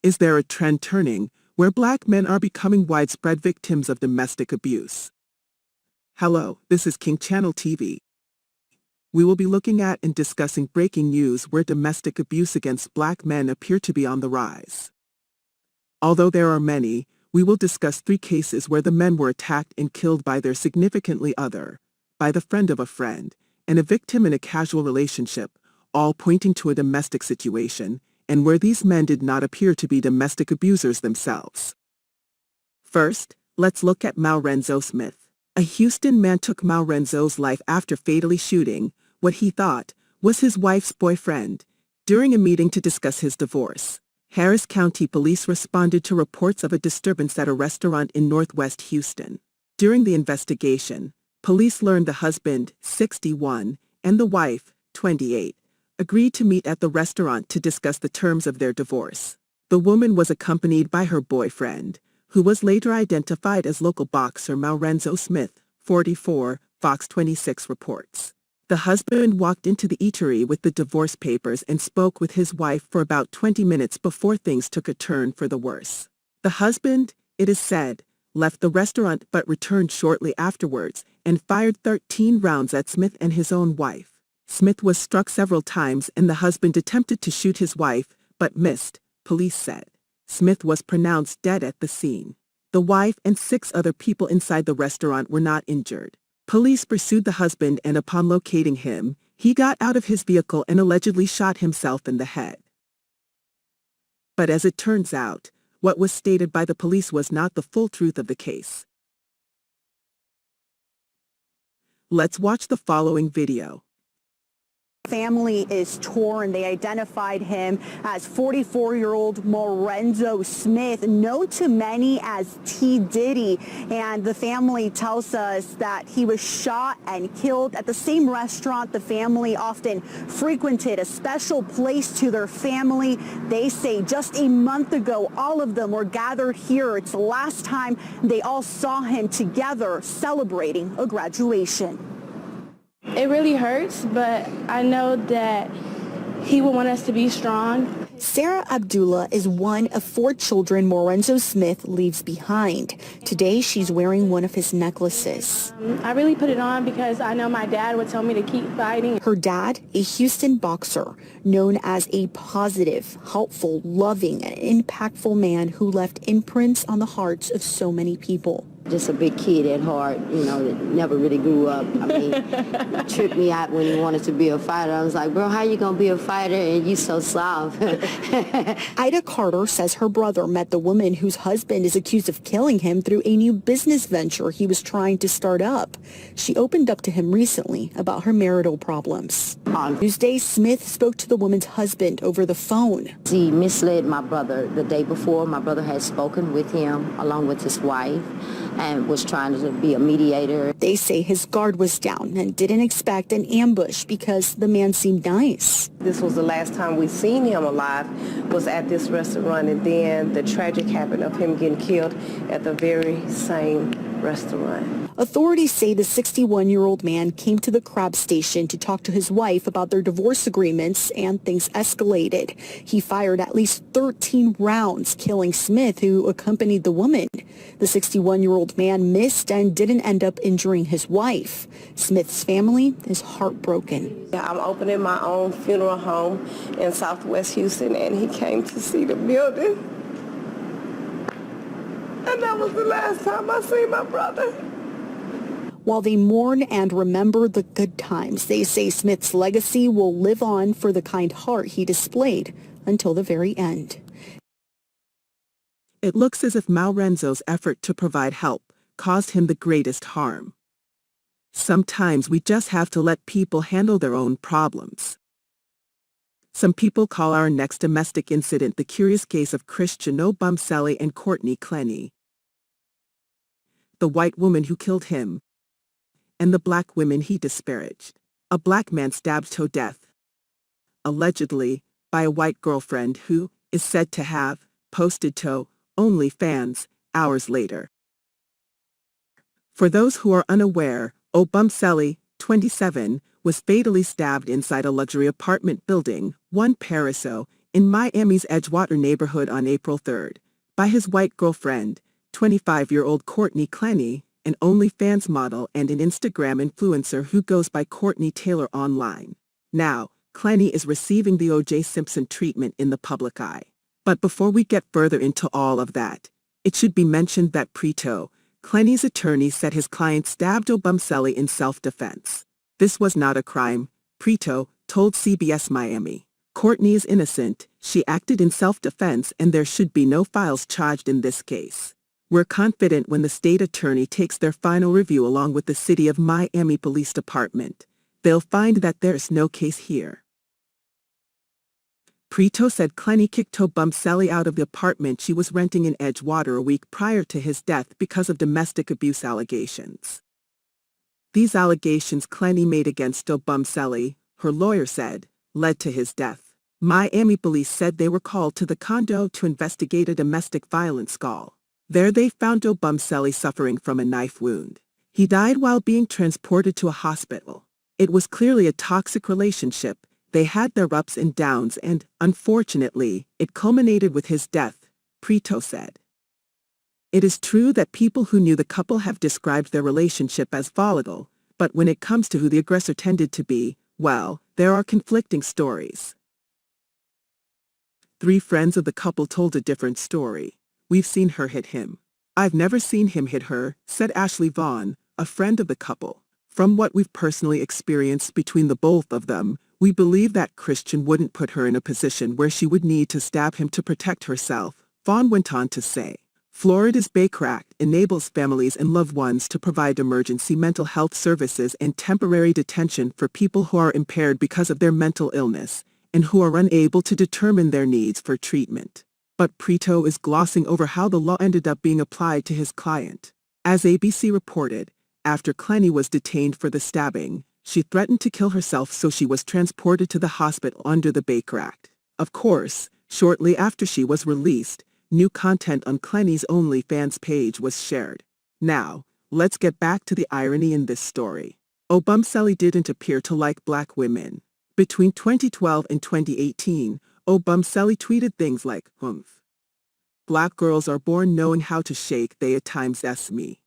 Is there a trend turning where Black men are becoming widespread victims of domestic abuse? Hello, this is King Channel TV. We will be looking at and discussing breaking news where domestic abuse against Black men appear to be on the rise. Although there are many, we will discuss 3 cases where the men were attacked and killed by their significantly other, by the friend of a friend, and a victim in a casual relationship, all pointing to a domestic situation, and where these men did not appear to be domestic abusers themselves. First, let's look at Maurenzo Smith. A Houston man took Maurenzo's life after fatally shooting what he thought was his wife's boyfriend during a meeting to discuss his divorce. Harris County Police responded to reports of a disturbance at a restaurant in Northwest Houston. During the investigation, police learned the husband, 61, and the wife, 28, agreed to meet at the restaurant to discuss the terms of their divorce. The woman was accompanied by her boyfriend, who was later identified as local boxer Maurenzo Smith, 44, Fox 26 reports. The husband walked into the eatery with the divorce papers and spoke with his wife for about 20 minutes before things took a turn for the worse. The husband, it is said, left the restaurant but returned shortly afterwards and fired 13 rounds at Smith and his own wife. Smith was struck several times and the husband attempted to shoot his wife, but missed, police said. Smith was pronounced dead at the scene. The wife and 6 other people inside the restaurant were not injured. Police pursued the husband and upon locating him, he got out of his vehicle and allegedly shot himself in the head. But as it turns out, what was stated by the police was not the full truth of the case. Let's watch the following video. Family is torn. They identified him as 44-year-old Maurenzo Smith, known to many as T. Diddy. And the family tells us that he was shot and killed at the same restaurant the family often frequented, a special place to their family. They say just a month ago, all of them were gathered here. It's the last time they all saw him together celebrating a graduation. It really hurts, but I know that he will want us to be strong. Sarah Abdullah is one of 4 children Maurenzo Smith leaves behind. Today, she's wearing one of his necklaces. I really put it on because I know my dad would tell me to keep fighting. Her dad, a Houston boxer, known as a positive, helpful, loving, and impactful man who left imprints on the hearts of so many people. Just a big kid at heart, that never really grew up. I mean, it tripped me out when he wanted to be a fighter. I was like, bro, how you gonna be a fighter and you so soft? Ida Carter says her brother met the woman whose husband is accused of killing him through a new business venture he was trying to start up. She opened up to him recently about her marital problems. On Tuesday, Smith spoke to the woman's husband over the phone. He misled my brother the day before. My brother had spoken with him along with his wife and was trying to be a mediator. They say his guard was down and didn't expect an ambush because the man seemed nice. This was the last time we seen him alive, was at this restaurant, and then the tragic happened of him getting killed at the very same restaurant. Authorities say the 61-year-old man came to the Crab Station to talk to his wife about their divorce agreements, and things escalated. He fired at least 13 rounds, killing Smith, who accompanied the woman. The 61-year-old man missed and didn't end up injuring his wife. Smith's family is heartbroken. I'm opening my own funeral home in Southwest Houston, and he came to see the building. And that was the last time I seen my brother. While they mourn and remember the good times, they say Smith's legacy will live on for the kind heart he displayed until the very end. It looks as if Maurenzo's effort to provide help caused him the greatest harm. Sometimes we just have to let people handle their own problems. Some people call our next domestic incident the curious case of Christian Obumseli and Courtney Clenny, the white woman who killed him, and the black women he disparaged. A black man stabbed to death, allegedly, by a white girlfriend who is said to have posted to OnlyFans hours later. For those who are unaware, Obumseli, 27, was fatally stabbed inside a luxury apartment building, 1 Paraiso, in Miami's Edgewater neighborhood on April 3rd, by his white girlfriend, 25-year-old Courtney Clenny, an OnlyFans model and an Instagram influencer who goes by Courtney Taylor online. Now, Clenny is receiving the O.J. Simpson treatment in the public eye. But before we get further into all of that, it should be mentioned that Preto, Clenny's attorney, said his client stabbed Obumseli in self-defense. This was not a crime, Preto told CBS Miami. Courtney is innocent, she acted in self-defense and there should be no files charged in this case. We're confident when the state attorney takes their final review along with the City of Miami Police Department, they'll find that there's no case here. Preto said Clenny kicked Obumseli out of the apartment she was renting in Edgewater a week prior to his death because of domestic abuse allegations. These allegations Clenny made against Obumseli, her lawyer said, led to his death. Miami police said they were called to the condo to investigate a domestic violence call. There they found Obumseli suffering from a knife wound. He died while being transported to a hospital. It was clearly a toxic relationship. They had their ups and downs and, unfortunately, it culminated with his death, Preto said. It is true that people who knew the couple have described their relationship as volatile, but when it comes to who the aggressor tended to be, well, there are conflicting stories. 3 friends of the couple told a different story. We've seen her hit him. I've never seen him hit her, said Ashley Vaughn, a friend of the couple. From what we've personally experienced between the both of them, we believe that Christian wouldn't put her in a position where she would need to stab him to protect herself, Vaughn went on to say. Florida's Baker Act enables families and loved ones to provide emergency mental health services and temporary detention for people who are impaired because of their mental illness and who are unable to determine their needs for treatment. But Preto is glossing over how the law ended up being applied to his client. As ABC reported, after Clenny was detained for the stabbing, she threatened to kill herself, so she was transported to the hospital under the Baker Act. Of course, shortly after she was released, new content on Clenny's OnlyFans page was shared. Now, let's get back to the irony in this story. Obumseli didn't appear to like black women. Between 2012 and 2018, Obumseli tweeted things like, "Humph. Black girls are born knowing how to shake, they at times ask me.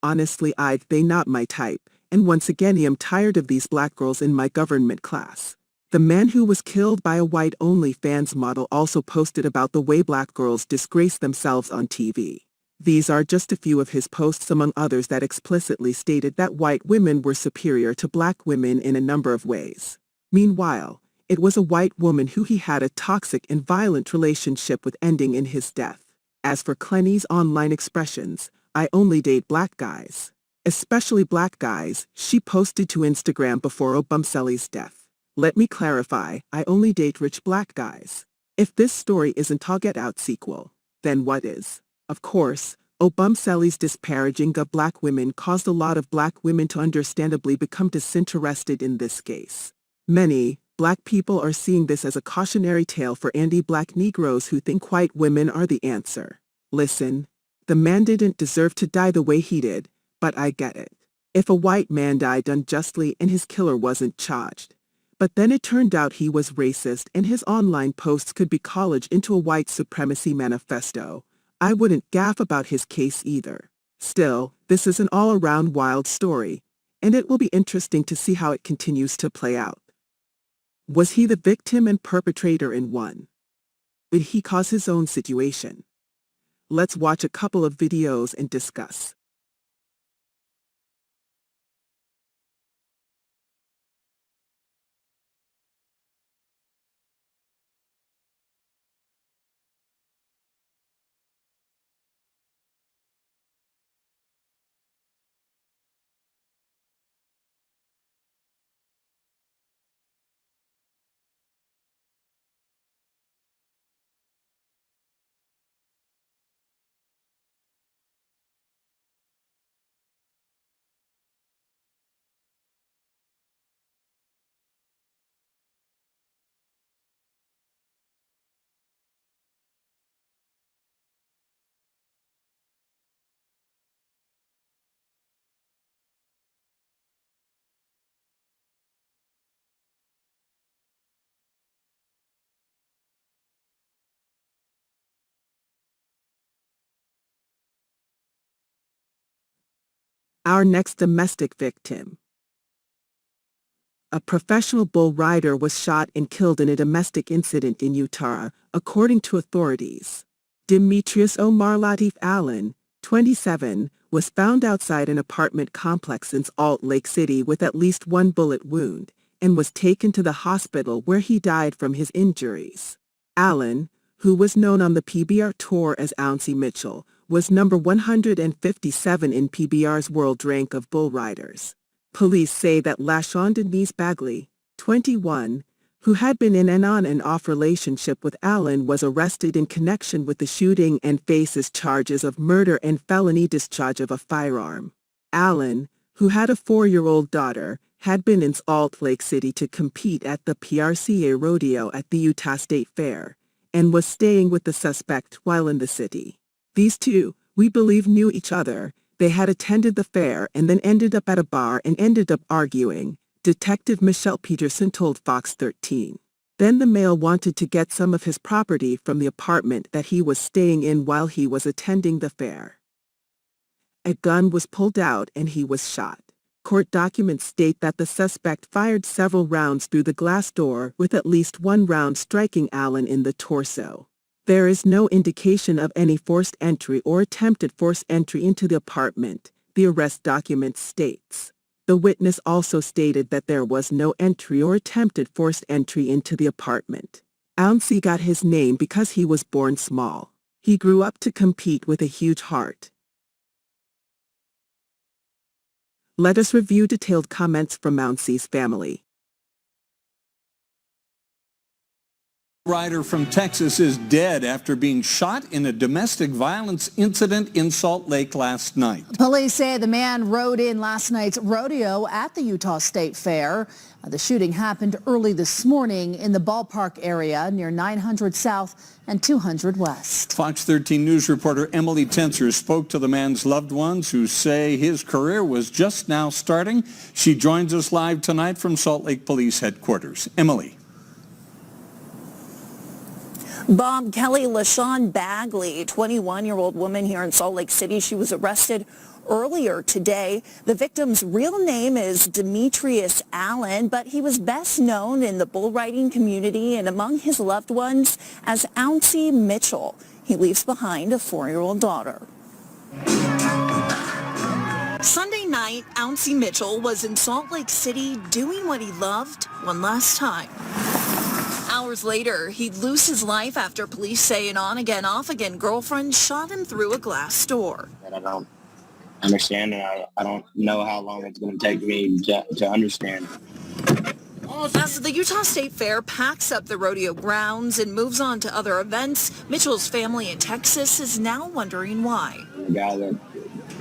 Honestly, they not my type, and once again I'm tired of these black girls in my government class." The man who was killed by a white OnlyFans model also posted about the way black girls disgrace themselves on TV. These are just a few of his posts among others that explicitly stated that white women were superior to black women in a number of ways. Meanwhile, it was a white woman who he had a toxic and violent relationship with, ending in his death. As for Clenny's online expressions, "I only date black guys, especially black guys," she posted to Instagram before Obumseli's death. "Let me clarify, I only date rich black guys." If this story isn't a Get Out sequel, then what is? Of course, Obumseli's disparaging of black women caused a lot of black women to understandably become disinterested in this case. Many black people are seeing this as a cautionary tale for anti-black Negroes who think white women are the answer. Listen, the man didn't deserve to die the way he did, but I get it. If a white man died unjustly and his killer wasn't charged, but then it turned out he was racist and his online posts could be collaged into a white supremacy manifesto, I wouldn't gaffe about his case either. Still, this is an all-around wild story, and it will be interesting to see how it continues to play out. Was he the victim and perpetrator in one? Did he cause his own situation? Let's watch a couple of videos and discuss. Our next domestic victim. A professional bull rider was shot and killed in a domestic incident in Utah, according to authorities. Demetrius Omar Lateef Allen, 27, was found outside an apartment complex in Salt Lake City with at least one bullet wound, and was taken to the hospital where he died from his injuries. Allen, who was known on the PBR Tour as Ouncie Mitchell, was number 157 in PBR's world rank of bull riders. Police say that LaShawn Denise Bagley, 21, who had been in an on and off relationship with Allen, was arrested in connection with the shooting and faces charges of murder and felony discharge of a firearm. Allen, who had a 4-year-old daughter, had been in Salt Lake City to compete at the PRCA rodeo at the Utah State Fair, and was staying with the suspect while in the city. These two, we believe, knew each other. They had attended the fair and then ended up at a bar and ended up arguing, Detective Michelle Peterson told Fox 13. Then the male wanted to get some of his property from the apartment that he was staying in while he was attending the fair. A gun was pulled out and he was shot. Court documents state that the suspect fired several rounds through the glass door, with at least one round striking Allen in the torso. There is no indication of any forced entry or attempted forced entry into the apartment, the arrest document states. The witness also stated that there was no entry or attempted forced entry into the apartment. Ouncie got his name because he was born small. He grew up to compete with a huge heart. Let us review detailed comments from Ouncie's family. Rider from Texas is dead after being shot in a domestic violence incident in Salt Lake last night. Police say the man rode in last night's rodeo at the Utah State Fair. The shooting happened early this morning in the ballpark area near 900 South and 200 West. Fox 13 News reporter Emily Tenser spoke to the man's loved ones who say his career was just now starting. She joins us live tonight from Salt Lake Police Headquarters. Emily. Bob, Kelly LaShawn Bagley, 21-year-old woman here in Salt Lake City. She was arrested earlier today. The victim's real name is Demetrius Allen, but he was best known in the bull riding community and among his loved ones as Ouncie Mitchell. He leaves behind a 4-year-old daughter. Sunday night, Ouncie Mitchell was in Salt Lake City doing what he loved one last time. Hours later, he'd lose his life after police say an on-again, off-again girlfriend shot him through a glass door. I don't understand, and I don't know how long it's going to take me to understand. As the Utah State Fair packs up the rodeo grounds and moves on to other events, Mitchell's family in Texas is now wondering why. A guy that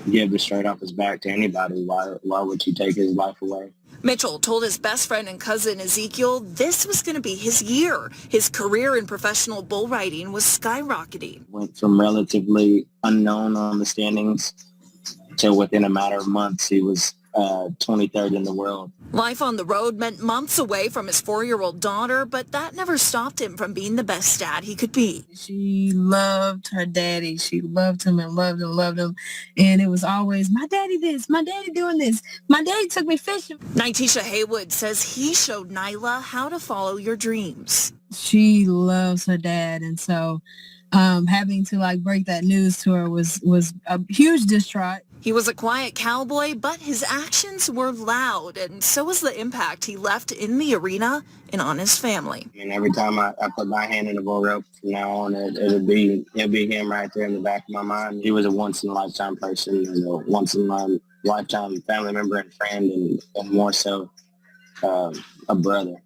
gives the shirt off his back to anybody, why would you take his life away? Mitchell told his best friend and cousin Ezekiel this was going to be his year. His career in professional bull riding was skyrocketing. Went from relatively unknown on the standings to within a matter of months, he was 23rd in the world. Life on the road meant months away from his 4-year-old daughter, but that never stopped him from being the best dad he could be. She loved her daddy. She loved him and loved him. And it was always, my daddy this, my daddy doing this, my daddy took me fishing. Nitisha Haywood says he showed Nyla how to follow your dreams. She loves her dad. And so having to break that news to her was a huge distraught. He was a quiet cowboy, but his actions were loud, and so was the impact he left in the arena and on his family. And every time I put my hand in the bull rope from now on, it'll be him right there in the back of my mind. He was a once-in-a-lifetime person, and a once-in-a-lifetime family member and friend, and more so a brother.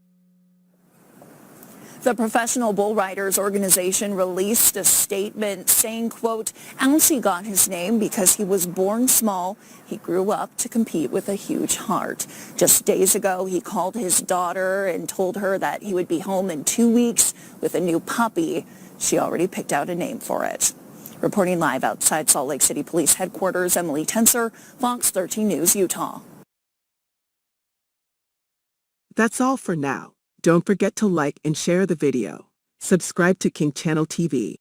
The Professional Bull Riders Organization released a statement saying, quote, Ouncie got his name because he was born small. He grew up to compete with a huge heart. Just days ago, he called his daughter and told her that he would be home in 2 weeks with a new puppy. She already picked out a name for it. Reporting live outside Salt Lake City Police Headquarters, Emily Tenser, Fox 13 News, Utah. That's all for now. Don't forget to like and share the video. Subscribe to King Channel TV.